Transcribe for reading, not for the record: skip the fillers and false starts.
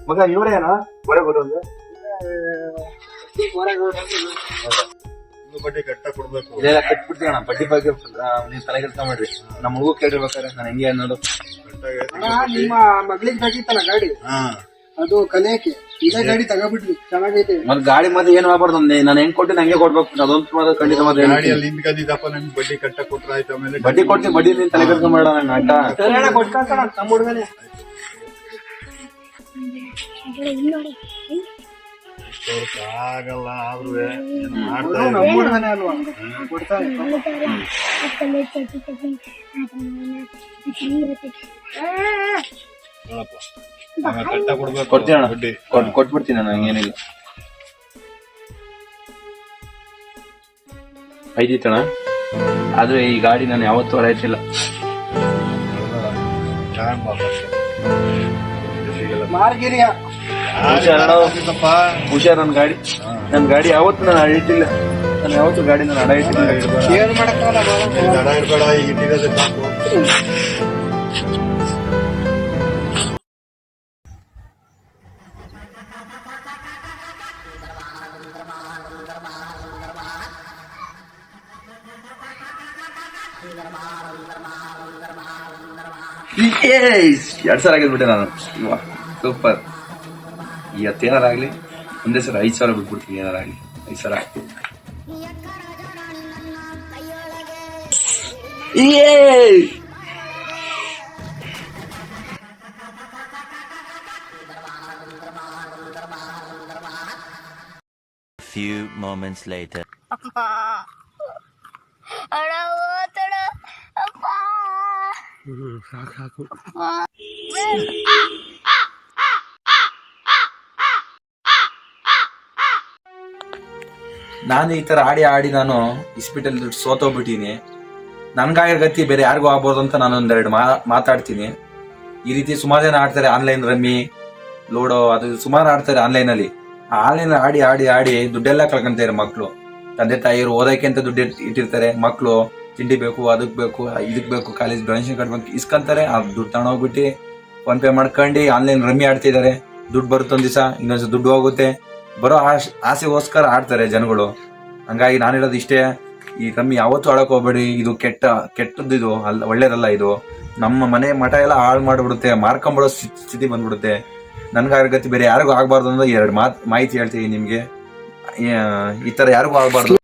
ಮಗ ಇವರೇನಾ ಹೊರಗೆ ಬರೋದು ಬಡ್ಡಿ ಕಟ್ಟ ಕೊಡ್ಬೇಕು. ಇದೆಲ್ಲ ಕಟ್ಬಿಡ್ತೀವಿ ಅಣ್ಣ. ಬಡ್ಡಿ ಬಗ್ಗೆ ನೀವು ತಲೆ ಕೆಲಸ ಮಾಡ್ರಿ. ನಮ್ಮ ಮಗು ಕೇಳಿರ್ಬೇಕಾರೆ ನಾನು ಹೆಂಗೆ ಅನ್ನೋದು. ನಿಮ್ಮ ಮಗ್ಳಿಗೆ ಬೇಕಿತ್ತಲ್ಲ ಗಾಡಿ, ಅದು ಕಲಿಯಕ್ಕೆ ಇದೇ ಗಾಡಿ ತಗೋಬಿಟ್ವಿ. ಚೆನ್ನಾಗೈತೆ. ಮತ್ತೆ ಗಾಡಿ ಮತ್ತೆ ಏನು ಆಗ್ಬಾರ್ದು. ನಾನು ಹೆಂಗ್ ಕೊಟ್ಟು ನಂಗೆ ಕೊಡ್ಬೇಕು. ಅದೊಂದು ಮಾತ್ರ ಖಂಡಿತ ಮಾತ್ರ ಗಾಡಿಯಲ್ಲಿ ನಿಂತ್ಕೊಂಡಿದ್ದಪ್ಪ, ನನ್ಗೆ ಬಡ್ಡಿ ಕಟ್ಟ ಕೊಟ್ರ ಆಯ್ತು. ಆಮೇಲೆ ಬಡ್ಡಿ ಕೊಡ್ತೀನಿ. ಬಡ್ಡಿ ನೀನ್ ತಲೆ ಕೆಲಸ ಮಾಡ ಆಟ ಕೊಟ್ಕಳ್ಸೋಣ ನಮ್ಮ ಹುಡುಗನೇ. ಆಗಲ್ಲ ಆದ್ರೂ ನಮ್ಮ ಹುಡುಗನೇ ಅಲ್ವಾ ಕೊಡ್ತಾನೆ. ಕಟ್ಟ ಕೊಡ್ಬೇಕು. ಕೊಡ್ತೀನಿ ಅಣ್ಣ. ಬಡ್ಡಿ ಕೊಟ್ಬಿಡ್ತೀನಿ ನಾನು, ಹಂಗೇನಿಲ್ಲ. ಐದಿತ್ತಣ್ಣ. ಆದ್ರೆ ಈ ಗಾಡಿ ನಾನು ಯಾವತ್ತೂ ಹೊರಾಯ್ತಿಲ್ಲ. ಮಾರ್ಗಿರಿಯ ಹುಷಾರ್. ನನ್ ಗಾಡಿ ಯಾವತ್ತು ನಾನು ಅಡಿಟ್ಟಿಲ್ಲ. ನಾನು ಯಾವತ್ತು ಗಾಡಿ ನಾನು ಅಡ ಇಟ್ಟಿಲ್ಲ. ಏನ್ ಮಾಡಕ್ಕಲ್ಲ ದಡ ಇರ್ಬೇಡ, ಈಗ ಇಟ್ಟಿರೋದೇ ಸಾಕು. ಎರಡ್ ಸಾವಿರ ಆಗಿದ್ಬಿಟ್ಟೆ ನಾನು. ಸೂಪರ್. ಇವತ್ತು ಏನಾರಾಗ್ಲಿ ಒಂದೇ ಸಲ 5,000 ಬಿಟ್ಬಿಡ್ತೀನಿ. ಏನಾರಾಗ್ಲಿ 5,000 ಆಗ್ತೀನಿ. Few moments later. ನಾನು ಈ ತರ ಆಡಿ ನಾನು ಇಸ್ಪಿಟಲ್ ಸೋತೋಗ್ಬಿಟ್ಟಿನಿ. ನನ್ಗಾಗಿರೋ ಗತಿ ಬೇರೆ ಯಾರಿಗೂ ಆಗ್ಬೋದು ಅಂತ ನಾನು ಒಂದೆರಡು ಮಾತಾಡ್ತೀನಿ. ಈ ರೀತಿ ಸುಮಾರು ಜನ ಆಡ್ತಾರೆ ಆನ್ಲೈನ್ ರಮ್ಮಿ, ಲೂಡೋ, ಅದು ಸುಮಾರು ಆಡ್ತಾರೆ ಆನ್ಲೈನ್ ಅಲ್ಲಿ. ಆನ್ಲೈನ್ ಆಡಿ ದುಡ್ಡೆಲ್ಲ ಕಳ್ಕೊಂತಾರೆ ಮಕ್ಳು. ತಂದೆ ತಾಯಿಯರು ಓದಕ್ಕೆ ಅಂತ ದುಡ್ಡು ಇಟ್ಟಿರ್ತಾರೆ. ಮಕ್ಳು ತಿಂಡಿ ಬೇಕು, ಅದಕ್ ಬೇಕು, ಇದಕ್ ಬೇಕು, ಕಾಲೇಜ್ ಡೊನೇಷನ್ ಕಟ್ಬೇಕು ಇಸ್ಕೊಂತಾರೆ. ಆ ದುಡ್ಡು ತಗೊಂಡೋಗ್ಬಿಟ್ಟು ಫೋನ್ ಪೇ ಮಾಡ್ಕೊಂಡು ಆನ್ಲೈನ್ ರಮ್ಮಿ ಆಡ್ತಿದ್ದಾರೆ. ದುಡ್ಡು ಬರುತ್ತೆ ಒಂದ್ ದಿವಸ, ಇನ್ನೊಂದ್ಸ ದುಡ್ಡು ಹೋಗುತ್ತೆ. ಬರೋ ಆಸೆಗೋಸ್ಕರ ಆಡ್ತಾರೆ ಜನಗಳು. ಹಂಗಾಗಿ ನಾನು ಹೇಳೋದು ಇಷ್ಟೇ, ಈ ರಮ್ಮಿ ಯಾವತ್ತೂ ಆಡಕ್ ಹೋಗ್ಬೇಡಿ. ಇದು ಕೆಟ್ಟದ್ದು, ಇದು ಅಲ್ಲ, ಒಳ್ಳೇದಲ್ಲ. ಇದು ನಮ್ಮ ಮನೆ ಮಠ ಎಲ್ಲ ಹಾಳು ಮಾಡ್ಬಿಡುತ್ತೆ, ಮಾರ್ಕೊಂಬಿಡೋ ಸ್ಥಿತಿ ಬಂದ್ಬಿಡುತ್ತೆ. ನನ್ಗಾಗಿರೋ ಗತಿ ಬೇರೆ ಯಾರಿಗೂ ಆಗ್ಬಾರ್ದು ಅನ್ನೋದು 2 ಮಾಹಿತಿ ಹೇಳ್ತೀನಿ ನಿಮ್ಗೆ. ಈ ತರ ಯಾರಿಗೂ ಆಗ್ಬಾರ್ದು.